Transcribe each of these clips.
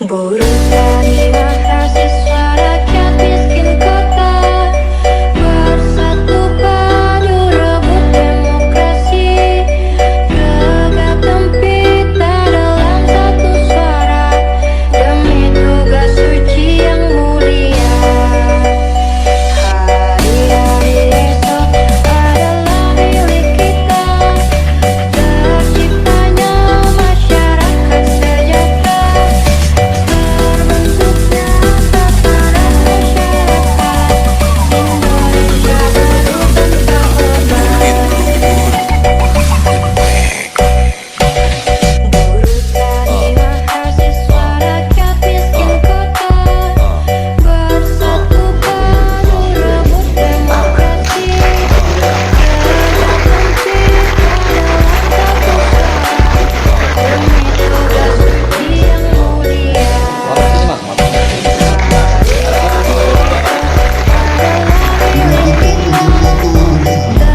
Buruh tani mahasiswa rakyat miskin kota bersatu padu rebut demokrasi, tegak tempita dalam satu suara demi tugas suci yang mulia. Hari-hari esok adalah milik kita, terciptanya masyarakat sejahtera. Terbentuknya tatanan masyarakat Indonesia baru tanpa beban. Buruh tani mahasiswa rakyat miskin kota bersatu padu rebut demokrasi, tegak tempita dalam satu suara demi tugas suci yang mulia.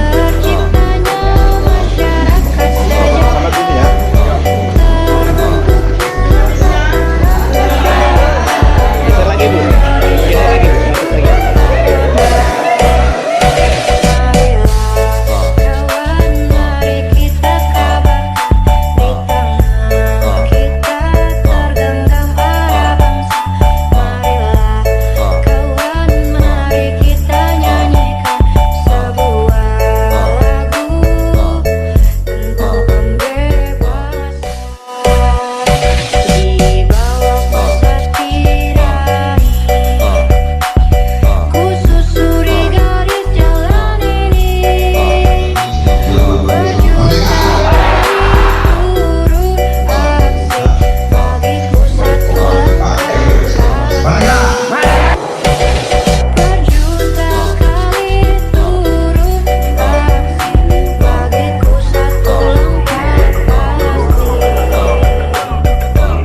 Terciptanya masyarakat sejahtera. Kawan, mari kita kabarkan di tangan kita tergenggam arah bangsa. Marilah kawan, mari kita nyanyikan sebuah lagu tentang pembebasan. Di bawah pesakit ku susuri garis jalan ini, berjuang turun aksi bagiku satu langkah. Berjuta kali turun aksi bagiku satu langkah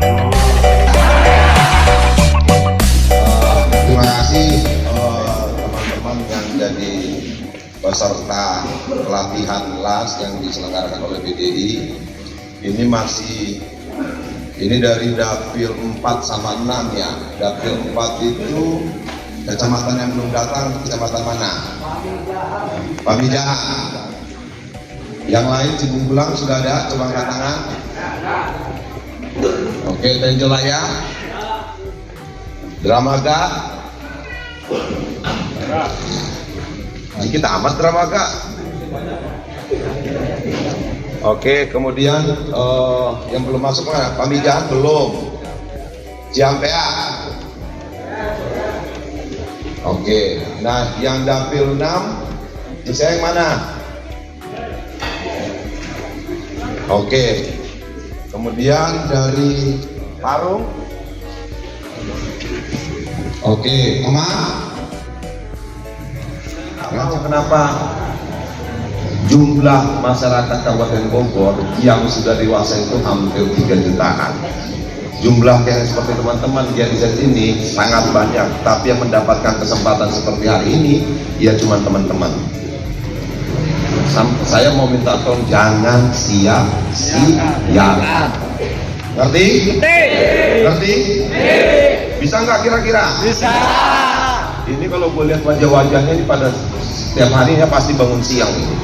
Terima kasih teman-teman yang jadi peserta pelatihan LAS yang diselenggarakan oleh BDI. Ini dari Dapil 4 sama 6 ya. Dapil 4 itu kecamatan yang belum datang, kecamatan mana? Pamijahan. Yang lain Cibung Bulang sudah ada, coba angkat tangan. Oke, Tenjolaya, Dramaga, kita amat Dramaga. Oke, kemudian yang belum masuk mana? Pamijahan belum. Ciampea. Oke, nah yang Dapil 6 bisa yang mana? Oke, kemudian dari Parung. Oke, Oma. Kenapa jumlah masyarakat Kabupaten Bogor yang sudah dewasa itu hampir 3 jutaan. Jumlah yang seperti teman-teman di set ini sangat banyak, tapi yang mendapatkan kesempatan seperti hari ini ya cuma teman-teman. Saya mau minta tolong jangan sia-siakan. Ngerti? Ngerti? Bisa nggak kira-kira? Bisa. Ini kalau gue lihat wajah-wajahnya ini pada setiap harinya pasti bangun siang ini.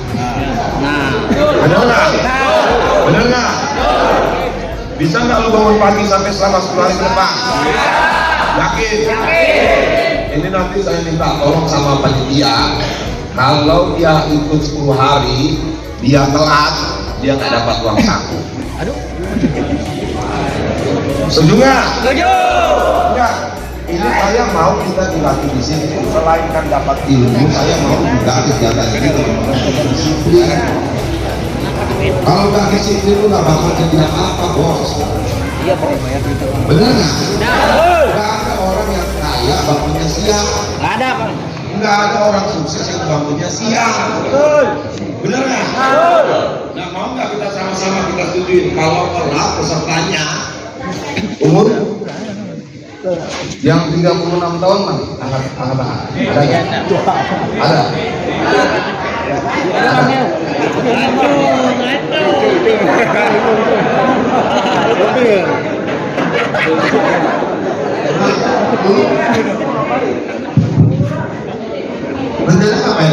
Bener nggak? Bener nggak? Bisa nggak lu bangun pagi sampai selama 10 hari ke depan? Yakin? Ini nanti saya minta tolong sama panitia, kalau dia ikut 10 hari, dia telat, dia nggak dapat uang saku. Setuju nggak? Setuju. Enggak. Ini saya mau kita dilatih di sini. Selain kan dapat ilmu, saya mau juga kegiatan ini teman-teman. Kalau nggak disiplin lu nggak bakal jadi apa-apa, bos. Iya, bener nggak? Nggak ada orang yang kaya bangunnya siang. Nggak ada, Pak. Nggak ada orang sukses yang bangunnya siang. Betul. Bener nggak? Nah, mau nggak kita sama-sama kita setujuin kalau telat pesertanya umur yang 36 tahun mah angkat tangan. Ada. Ada. dulu. Rencananya apa ya?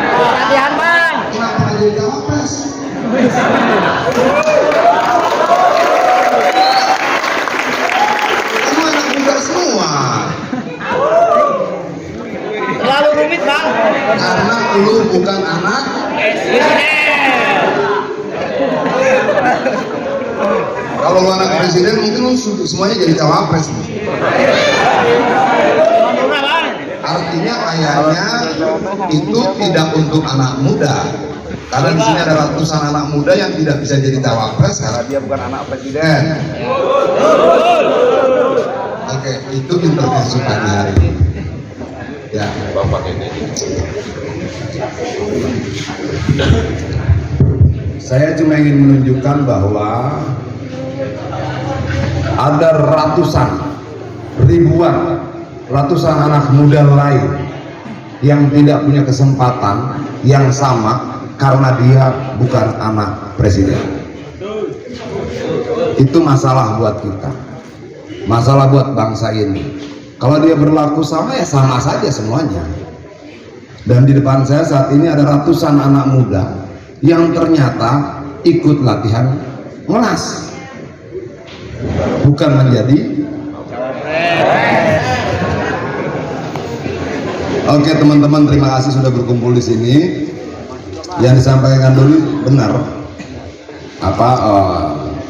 Latihan bang. Kenapa nggak jadi cawapres? Semua anak muda semua. Terlalu rumit bang. Karena lu bukan anak. Kalau lu anak presiden mungkin lu semuanya jadi cawapres. Artinya kayaknya itu tidak untuk anak muda. Karena di sini ada ratusan anak muda yang tidak bisa jadi cawapres karena dia bukan anak presiden. Oke, itu intervensi pagi hari ini. Ya, Bapak ini. Saya cuma ingin menunjukkan bahwa ada ratusan anak muda lain yang tidak punya kesempatan yang sama karena dia bukan anak presiden. Itu masalah buat kita, masalah buat bangsa ini. Kalau dia berlaku sama ya sama saja semuanya. Dan di depan saya saat ini ada ratusan anak muda yang ternyata ikut latihan ngelas, bukan menjadi. Oke teman-teman, terima kasih sudah berkumpul di sini. Yang disampaikan dulu benar.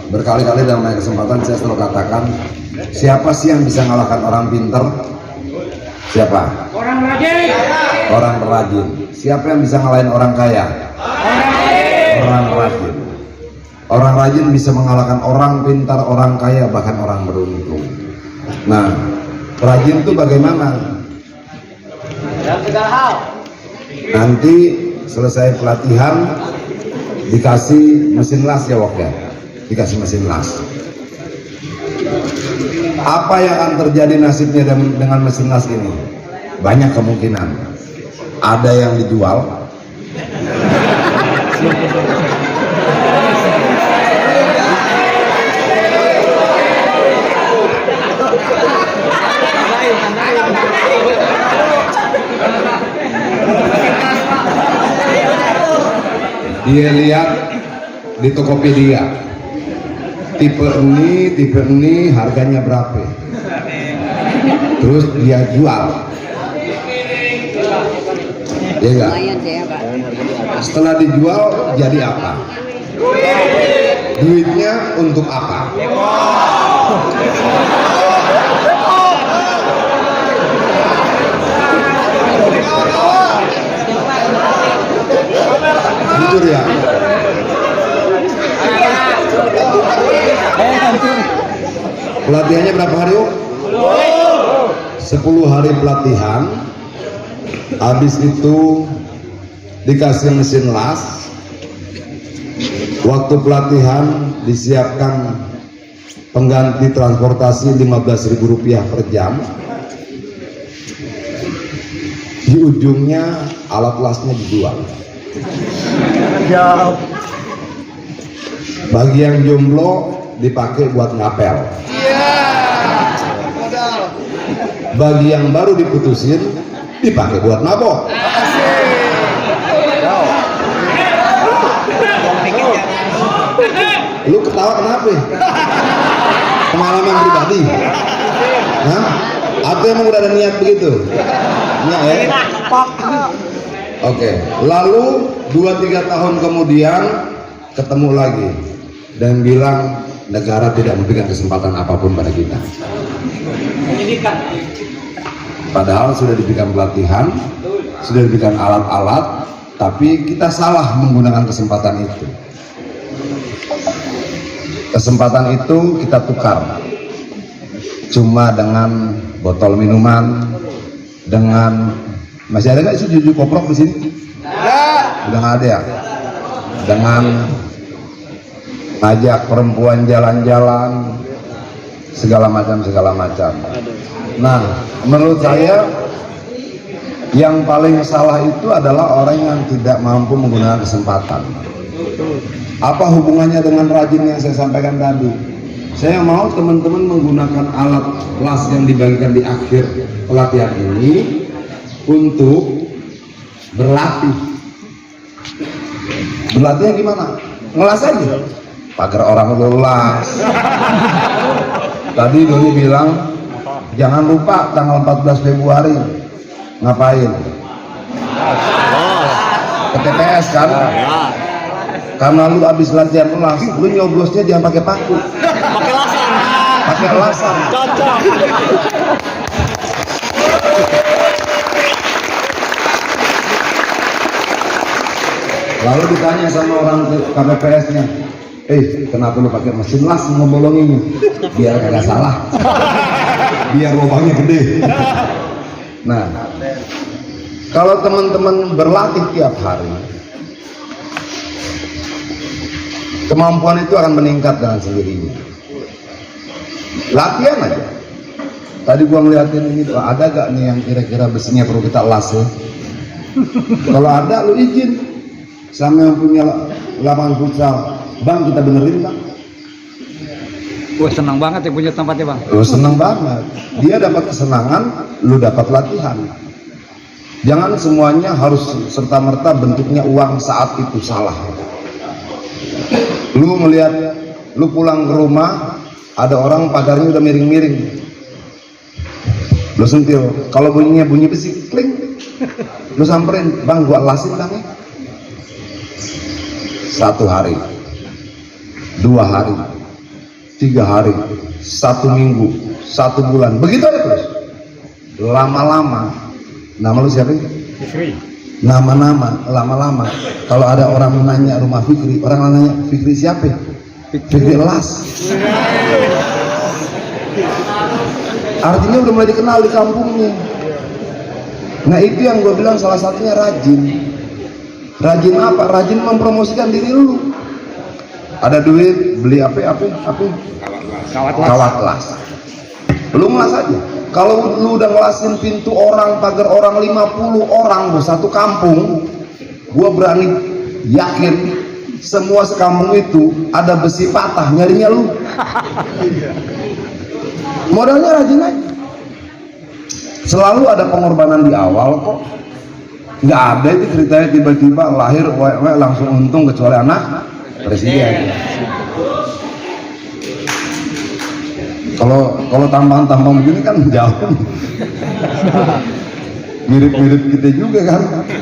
Berkali-kali dalam banyak kesempatan saya selalu katakan, siapa sih yang bisa mengalahkan orang pinter? Siapa? Orang rajin. Orang rajin. Siapa yang bisa ngalahin orang kaya? Orang rajin. Orang rajin bisa mengalahkan orang pintar, orang kaya, bahkan orang beruntung. Nah, rajin itu bagaimana? Dalam segala hal. Nanti selesai pelatihan dikasih mesin las ya Wok ya, dikasih mesin las. Apa yang akan terjadi nasibnya dengan mesin las ini? Banyak kemungkinan. Ada yang dijual, dia lihat di Tokopedia tipe ini harganya berapa, terus dia jual, ya enggak? Setelah dijual jadi apa? Duitnya untuk apa? Jujur ya. Pelatihannya berapa hari yuk? 10 hari pelatihan. Habis itu dikasih mesin las. Waktu pelatihan disiapkan pengganti transportasi Rp15.000 per jam. Di ujungnya alat lasnya dijual. Bagi yang jomblo dipakai buat ngapel. Bagi yang baru diputusin dipakai buat mabok. Lu ketawa kenapa? Pengalaman pribadi? Hah? Atau emang udah ada niat begitu? Enggak ya? Oke, lalu 2-3 tahun kemudian ketemu lagi dan bilang negara tidak memberikan kesempatan apapun pada kita. Padahal sudah diberikan pelatihan, sudah diberikan alat-alat, tapi kita salah menggunakan kesempatan itu. Kesempatan itu kita tukar cuma dengan botol minuman, dengan masih ada nggak suju koprok di sini? Udah nggak ada ya? Dengan ajak perempuan jalan-jalan, segala macam. Nah, menurut saya yang paling salah itu adalah orang yang tidak mampu menggunakan kesempatan. Apa hubungannya dengan rajin yang saya sampaikan tadi? Saya mau teman-teman menggunakan alat las yang dibagikan di akhir pelatihan ini untuk berlatih. Berlatihnya gimana? Ngelas aja. Pagar orang lulas. Tadi Doni bilang jangan lupa tanggal 14 Februari ngapain? Ke TPS kan? Karena lu habis latihan kelas, lu nyoblosnya jangan pakai paku, pakai laser. Cocok. Lalu ditanya sama orang KPPS-nya, kenapa lu pakai mesin las ngebolonginnya? Biar kagak salah, biar lubangnya gede. Nah, kalau teman-teman berlatih tiap hari, kemampuan itu akan meningkat dengan sendirinya. Latihan aja. Tadi gua ngeliatin ini, ada gak nih yang kira-kira besinya perlu kita las ya? Kalau ada, lu izin sama yang punya lapangan futsal, bang kita benerin bang. Gue senang banget ya punya tempatnya bang. Lu seneng banget. Dia dapat kesenangan, lu dapat latihan. Jangan semuanya harus serta-merta bentuknya uang saat itu, salah. Lu melihat, lu pulang ke rumah ada orang pagarnya udah miring-miring, lu sentil, kalau bunyinya bunyi besi kling, lu samperin, bang gua lasin bang ya. 1 hari, 2 hari, 3 hari, 1 minggu, 1 bulan, begitu aja terus. Lama-lama, nama lu siapa? Fikri. Nama-nama, lama-lama kalau ada orang nanya rumah Fikri, orang nanya Fikri siapa? Fikri las. Artinya udah mulai dikenal di kampungnya. Nah itu yang gue bilang salah satunya rajin. Rajin apa? Rajin mempromosikan diri lu. Ada duit beli apa? Kawat las. Lu ngelas aja. Kalau lu udah ngelasin pintu orang, pagar orang 50 orang di satu kampung, gua berani yakin semua sekampung itu ada besi patah nyarinya lu. Modalnya rajin aja. Selalu ada pengorbanan di awal kok. Nggak ada itu ceritanya tiba-tiba lahir langsung untung kecuali anak presiden. Kalau tampang begini kan jauh. Mirip-mirip kita juga kan,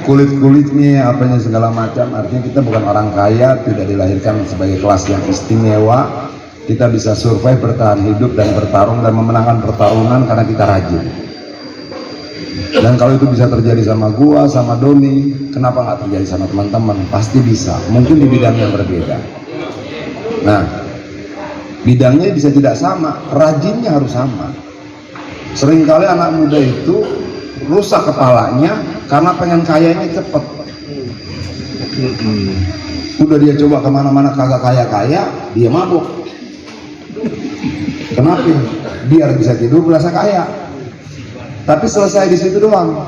kulit-kulitnya apanya segala macam. Artinya kita bukan orang kaya, tidak dilahirkan sebagai kelas yang istimewa. Kita bisa survive, bertahan hidup dan bertarung dan memenangkan pertarungan karena kita rajin. Dan kalau itu bisa terjadi sama gua, sama Doni, kenapa nggak terjadi sama teman-teman? Pasti bisa, mungkin di bidang yang berbeda. Nah, bidangnya bisa tidak sama, rajinnya harus sama. Seringkali anak muda itu rusak kepalanya karena pengen kayanya cepet. Udah dia coba kemana-mana kagak kaya-kaya, dia mabuk. Kenapa? Biar bisa tidur berasa kaya. Tapi selesai di situ doang.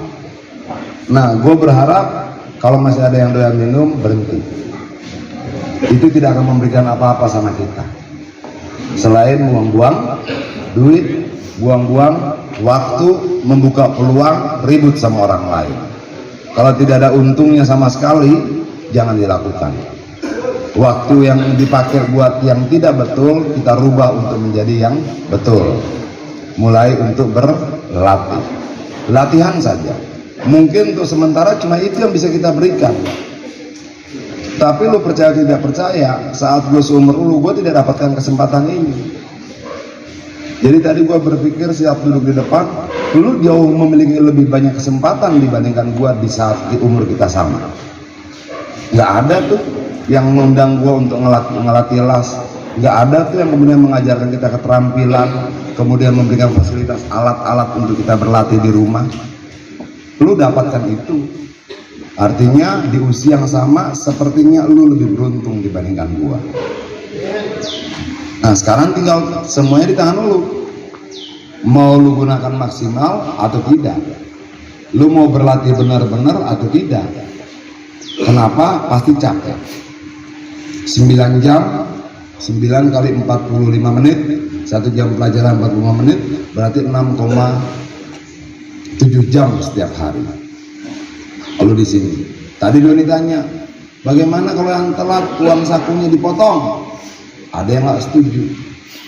Nah, gue berharap kalau masih ada yang doyan minum, berhenti. Itu tidak akan memberikan apa-apa sama kita. Selain buang-buang duit, buang-buang waktu, membuka peluang ribut sama orang lain. Kalau tidak ada untungnya sama sekali, jangan dilakukan. Waktu yang dipakai buat yang tidak betul, kita rubah untuk menjadi yang betul. Mulai untuk berlatih, latihan saja. Mungkin untuk sementara cuma itu yang bisa kita berikan. Tapi lu percaya tidak percaya, saat gue seumur lu, gue tidak dapatkan kesempatan ini. Jadi tadi gue berpikir siap duduk di depan, lu jauh memiliki lebih banyak kesempatan dibandingkan gue di saat di umur kita sama. Nggak ada tuh yang mengundang gue untuk ngelatih las. Nggak ada tuh yang kemudian mengajarkan kita keterampilan, kemudian memberikan fasilitas alat-alat untuk kita berlatih di rumah. Lu dapatkan itu. Artinya di usia yang sama sepertinya lu lebih beruntung dibandingkan gua. Nah sekarang tinggal semuanya di tangan lu. Mau lu gunakan maksimal atau tidak. Lu mau berlatih benar-benar atau tidak. Kenapa? Pasti capek. 9 jam 9 kali 45 menit, 1 jam pelajaran 45 menit, berarti 6,7 jam setiap hari. Lalu di sini, tadi Doni tanya, bagaimana kalau yang telat uang sakunya dipotong? Ada yang nggak setuju.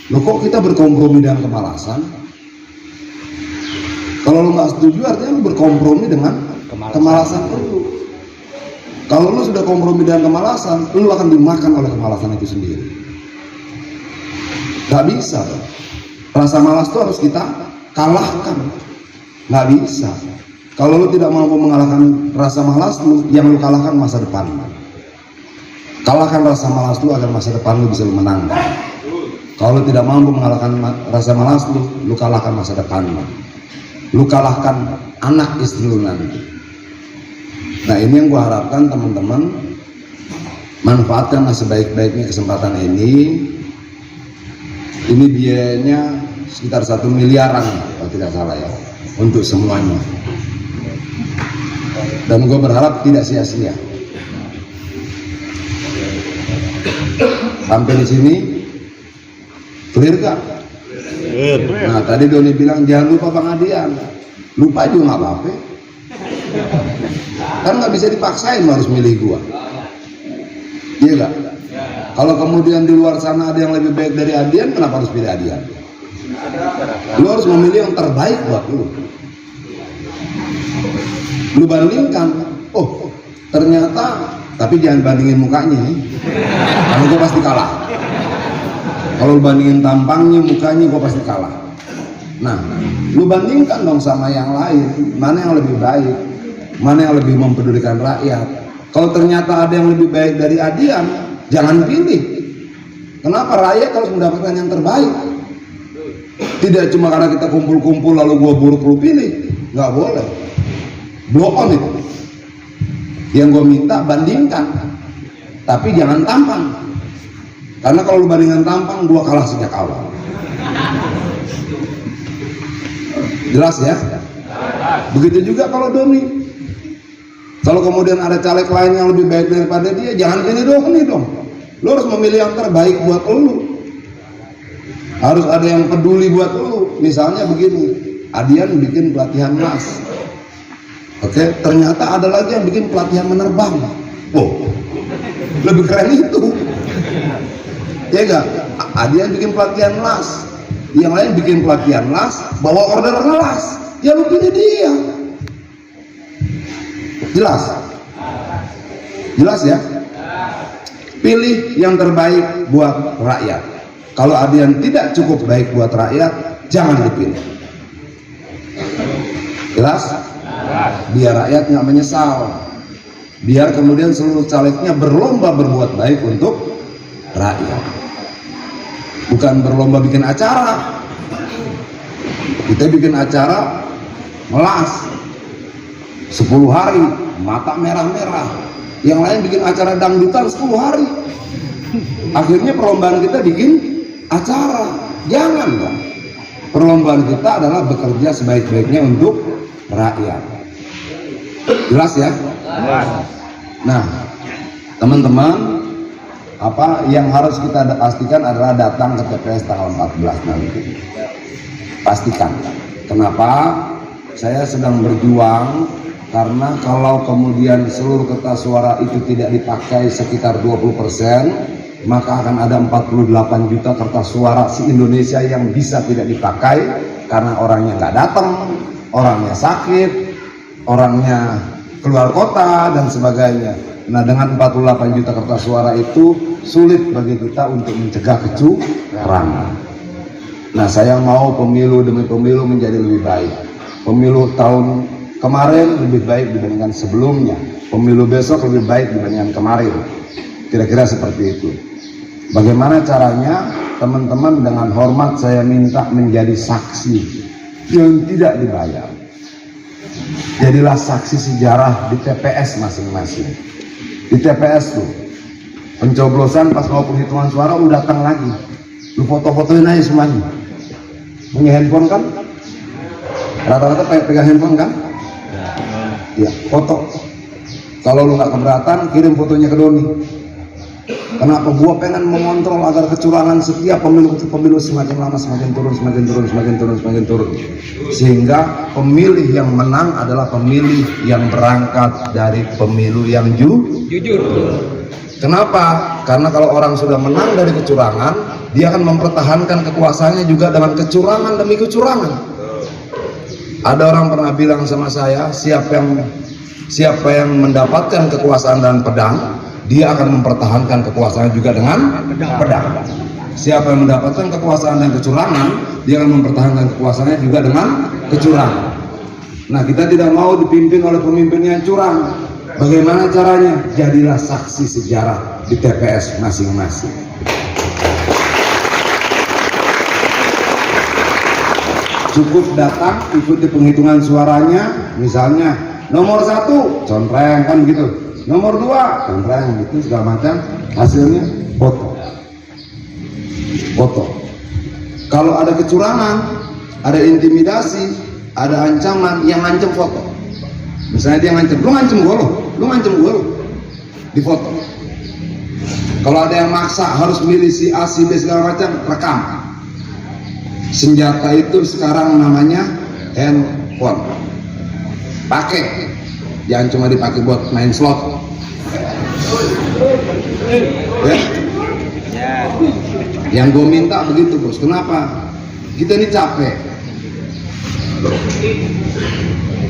Loh kok kita berkompromi dengan kemalasan? Kalau lo nggak setuju artinya lo berkompromi dengan kemalasan lo. Kalau lo sudah kompromi dengan kemalasan, lo akan dimakan oleh kemalasan itu sendiri. Gak bisa. Rasa malas itu harus kita kalahkan. Gak bisa. Kalau lo tidak mampu mengalahkan rasa malas, yang lo kalahkan masa depan. Kalahkan rasa malas lo agar masa depan lo bisa lo menang. Kalau lo tidak mampu mengalahkan rasa malas lo kalahkan masa depan lo. Lo kalahkan anak istri lo nanti. Nah ini yang gue harapkan teman-teman manfaatkanlah sebaik-baiknya kesempatan ini. Ini biayanya sekitar 1 miliaran kalau tidak salah ya untuk semuanya. Dan gue berharap tidak sia-sia. Sampai di sini clear gak? Nah tadi Doni bilang jangan lupa penghadian. Lupa juga nggak apa-apa. Kan nggak bisa dipaksain harus milih gua. Iya gak? Kalau kemudian di luar sana ada yang lebih baik dari Adian, kenapa harus pilih Adian? Lu harus memilih yang terbaik buat lu. Lu bandingkan, oh ternyata, tapi jangan bandingin mukanya ya. Karena gua pasti kalah. Kalau lu bandingin tampangnya, mukanya, gua pasti kalah. Nah, lu bandingkan dong sama yang lain, mana yang lebih baik, mana yang lebih mempedulikan rakyat. Kalau ternyata ada yang lebih baik dari Adian, jangan pilih. Kenapa? Rakyat harus mendapatkan yang terbaik. Tidak cuma karena kita kumpul-kumpul lalu gua buruk lu pilih, nggak boleh. Blow on itu. Yang gua minta bandingkan, tapi jangan tampang. Karena kalau lu bandingkan tampang, gua kalah sejak awal. Jelas ya? Begitu juga kalau Doni. Kalau kemudian ada caleg lain yang lebih baik daripada dia, jangan pilih Doni dong. Lo harus memilih yang terbaik buat lo. Harus ada yang peduli buat lo. Misalnya begini, Adian bikin pelatihan mas. Oke, ternyata ada lagi yang bikin pelatihan menerbang. Oh, lebih keren itu. Ya enggak? Adian bikin pelatihan las. Yang lain bikin pelatihan las, bawa order las. Ya lu pilih dia. Jelas? Jelas ya? Pilih yang terbaik buat rakyat. Kalau ada yang tidak cukup baik buat rakyat, jangan dipilih. Jelas? Biar rakyat nggak menyesal. Biar kemudian seluruh calegnya berlomba berbuat baik untuk rakyat. Bukan berlomba bikin acara. Kita bikin acara melas 10 hari, mata merah-merah. Yang lain bikin acara dangdutan 10 hari. Akhirnya perlombaan kita bikin acara. Jangan dong. Perlombaan kita adalah bekerja sebaik-baiknya untuk rakyat. Jelas ya? Nah, teman-teman, apa yang harus kita pastikan adalah datang ke TPS tanggal 14 nanti. Pastikan. Kenapa? Saya sedang berjuang karena kalau kemudian seluruh kertas suara itu tidak dipakai sekitar 20%, maka akan ada 48 juta kertas suara se-Indonesia yang bisa tidak dipakai karena orangnya nggak datang, orangnya sakit, orangnya keluar kota dan sebagainya. Nah, dengan 48 juta kertas suara itu sulit bagi kita untuk mencegah kecurangan. Nah, saya mau pemilu demi pemilu menjadi lebih baik. Pemilu tahun kemarin lebih baik dibandingkan sebelumnya. Pemilu besok lebih baik dibandingkan kemarin. Kira-kira seperti itu. Bagaimana caranya? Teman-teman, dengan hormat saya minta menjadi saksi yang tidak dibayar. Jadilah saksi sejarah di TPS masing-masing. Di TPS tuh pencoblosan pas mau penghitungan suara lu datang lagi, lu foto-fotoin aja semuanya. Punya handphone kan? Rata-rata pegang handphone kan? Iya, foto. Kalau lu nggak keberatan, kirim fotonya ke Doni. Kenapa gua pengen mengontrol agar kecurangan setiap pemilu semakin lama semakin turun, sehingga pemilih yang menang adalah pemilih yang berangkat dari pemilu yang jujur. Kenapa? Karena kalau orang sudah menang dari kecurangan, dia akan mempertahankan kekuasaannya juga dengan kecurangan demi kecurangan. Ada orang pernah bilang sama saya, siapa yang mendapatkan kekuasaan dengan pedang, dia akan mempertahankan kekuasaan juga dengan pedang. Siapa yang mendapatkan kekuasaan dan kecurangan, dia akan mempertahankan kekuasaannya juga dengan kecurangan. Nah, kita tidak mau dipimpin oleh pemimpin yang curang. Bagaimana caranya? Jadilah saksi sejarah di TPS masing-masing. Cukup datang, ikuti penghitungan suaranya, misalnya nomor 1 contreng kan gitu, nomor 2 contreng gitu, segala macam, hasilnya foto. Kalau ada kecurangan, ada intimidasi, ada ancaman, yang ngancem foto. Misalnya dia ngancem, lu ngancem gue lo, di foto. Kalau ada yang maksa harus milih si A, si B segala macam, rekam. Senjata itu sekarang namanya handphone. Pakai, jangan cuma dipakai buat main slot. Ya. Yang gue minta begitu bos. Kenapa? Kita ini capek.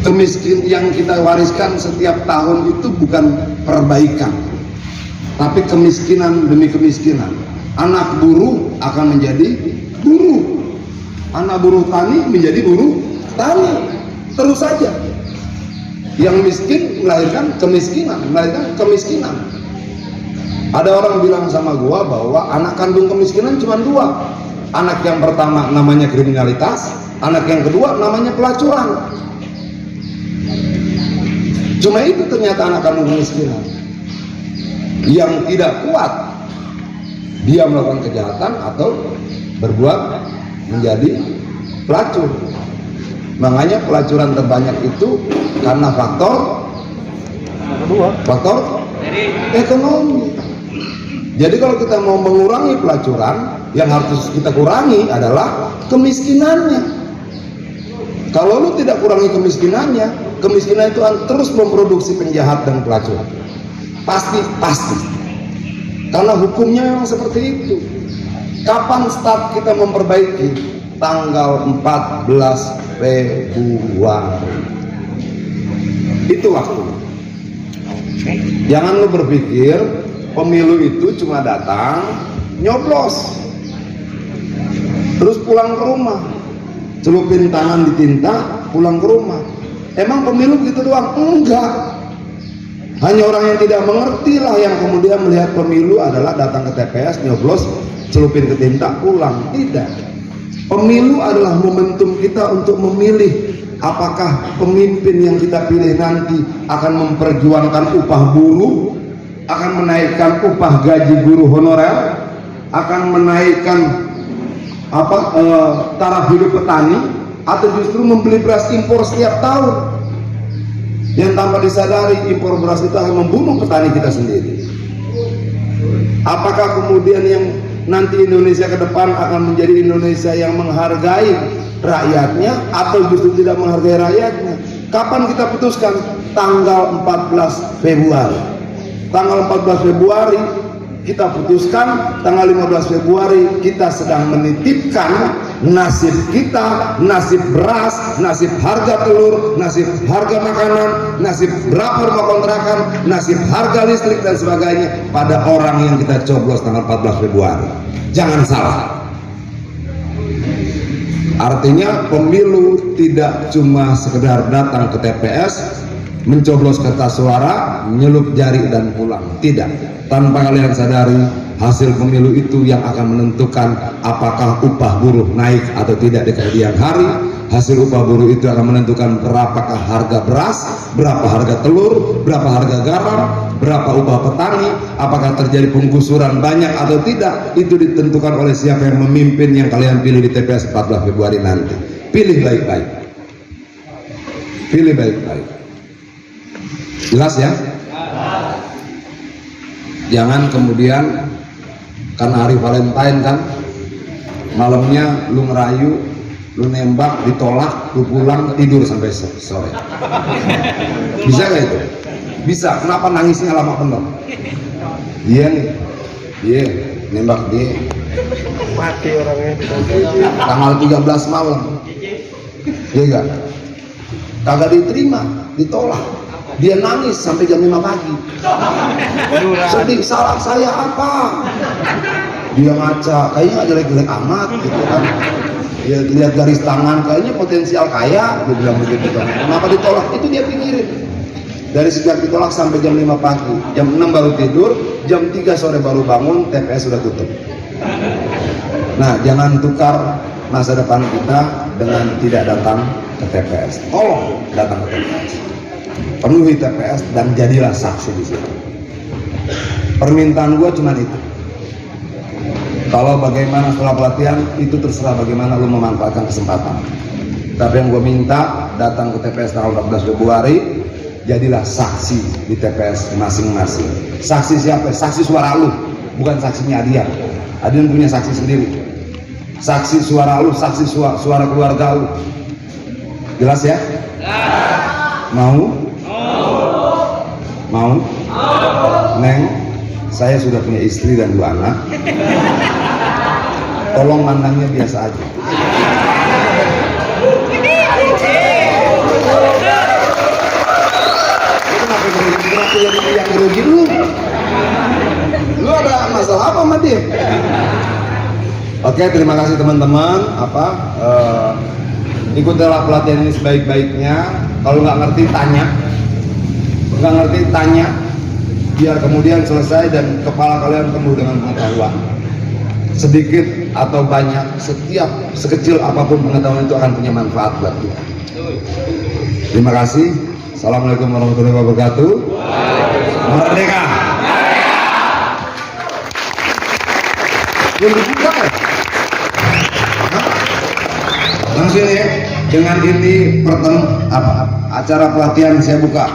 Kemiskin yang kita wariskan setiap tahun itu bukan perbaikan, tapi kemiskinan demi kemiskinan. Anak buruh akan menjadi buruh, anak buruh tani menjadi buruh tani, terus saja. Yang miskin melahirkan kemiskinan. Ada orang bilang sama gua bahwa anak kandung kemiskinan cuma 2. Anak yang pertama namanya kriminalitas, anak yang kedua namanya pelacuran. Cuma itu ternyata anak kandung kemiskinan. Yang tidak kuat, dia melakukan kejahatan atau berbuat menjadi pelacur. Makanya pelacuran terbanyak itu karena faktor ekonomi. Jadi kalau kita mau mengurangi pelacuran, yang harus kita kurangi adalah kemiskinannya. Kalau lu tidak kurangi kemiskinannya, kemiskinan itu akan terus memproduksi penjahat dan pelacur. Pasti. Karena hukumnya memang seperti itu. Kapan start kita memperbaiki? Tanggal 14 Februari. Itu waktu. Jangan lu berpikir pemilu itu cuma datang, nyoblos, terus pulang ke rumah, celupin tangan di tinta, pulang ke rumah. Emang pemilu gitu doang? Enggak. Hanya orang yang tidak mengerti lah yang kemudian melihat pemilu adalah datang ke TPS, nyoblos, celupin ke tinta, pulang. Tidak. Pemilu adalah momentum kita untuk memilih apakah pemimpin yang kita pilih nanti akan memperjuangkan upah buruh, akan menaikkan upah gaji guru honorer, akan menaikkan taraf hidup petani, atau justru membeli beras impor setiap tahun yang tanpa disadari impor beras itu akan membunuh petani kita sendiri. Apakah kemudian yang nanti Indonesia ke depan akan menjadi Indonesia yang menghargai rakyatnya atau justru tidak menghargai rakyatnya? Kapan kita putuskan? Tanggal 14 Februari. Tanggal 14 Februari kita putuskan, tanggal 15 Februari kita sedang menitipkan nasib kita, nasib beras, nasib harga telur, nasib harga makanan, nasib berapa rumah kontrakan, nasib harga listrik dan sebagainya pada orang yang kita coblos tanggal 14 Februari. Jangan salah. Artinya pemilu tidak cuma sekedar datang ke TPS, mencoblos kertas suara, nyelup jari dan pulang. Tidak. Tanpa kalian sadari, hasil pemilu itu yang akan menentukan apakah upah buruh naik atau tidak di kemudian hari. Hasil upah buruh itu akan menentukan berapakah harga beras, berapa harga telur, berapa harga garam, berapa upah petani, apakah terjadi penggusuran banyak atau tidak. Itu ditentukan oleh siapa yang memimpin yang kalian pilih di TPS 14 Februari nanti. Pilih baik-baik. Pilih baik-baik. Jelas ya? Jangan kemudian karena hari Valentine kan, malamnya lu ngerayu, lu nembak, ditolak, lu pulang tidur sampai sore. Bisa gak itu? Bisa. Kenapa nangisnya lama bener? Iya nih, iya nembak dia. Mati orangnya. Tanggal 13 malam. Iya gak? Kagak diterima, ditolak. Dia nangis sampai jam 5 pagi. Sedih, salah saya apa? Dia ngaca, kayaknya gak jelek-jelek amat gitu kan. Dia lihat garis tangan, kayaknya potensial kaya, dia bilang begitu kan. Kenapa ditolak? Itu dia pikirin. Dari sejak ditolak sampai jam 5 pagi, jam 6 baru tidur, jam 3 sore baru bangun, TPS sudah tutup. Nah, jangan tukar masa depan kita dengan tidak datang ke TPS. Tolong datang ke TPS. Penuhi TPS dan jadilah saksi di situ. Permintaan gua cuma itu. Kalau bagaimana setelah pelatihan itu terserah bagaimana lu memanfaatkan kesempatan. Tapi yang gue minta datang ke TPS tanggal 14 Februari, jadilah saksi di TPS masing-masing. Saksi siapa? Saksi suara lu, bukan saksinya Adian. Adian punya saksi sendiri. Saksi suara lu, saksi suara keluarga lu. Jelas ya? Mau? Mau? Neng, saya sudah punya istri dan 2 anak. Tolong mandangnya biasa aja. Kenapa jadi yang grogi lu? Lu ada masalah apa sama dia? Oke, terima kasih teman-teman. Ikutilah pelatihan ini sebaik-baiknya. Kalau nggak ngerti tanya, biar kemudian selesai dan kepala kalian penuh dengan pengetahuan. Sedikit atau banyak, setiap sekecil apapun pengetahuan itu akan punya manfaat buat kita. Terima kasih. Assalamualaikum warahmatullahi wabarakatuh. Merdeka. Belum dibuka ya? Langsung ya. Dengan ini acara pelatihan saya buka.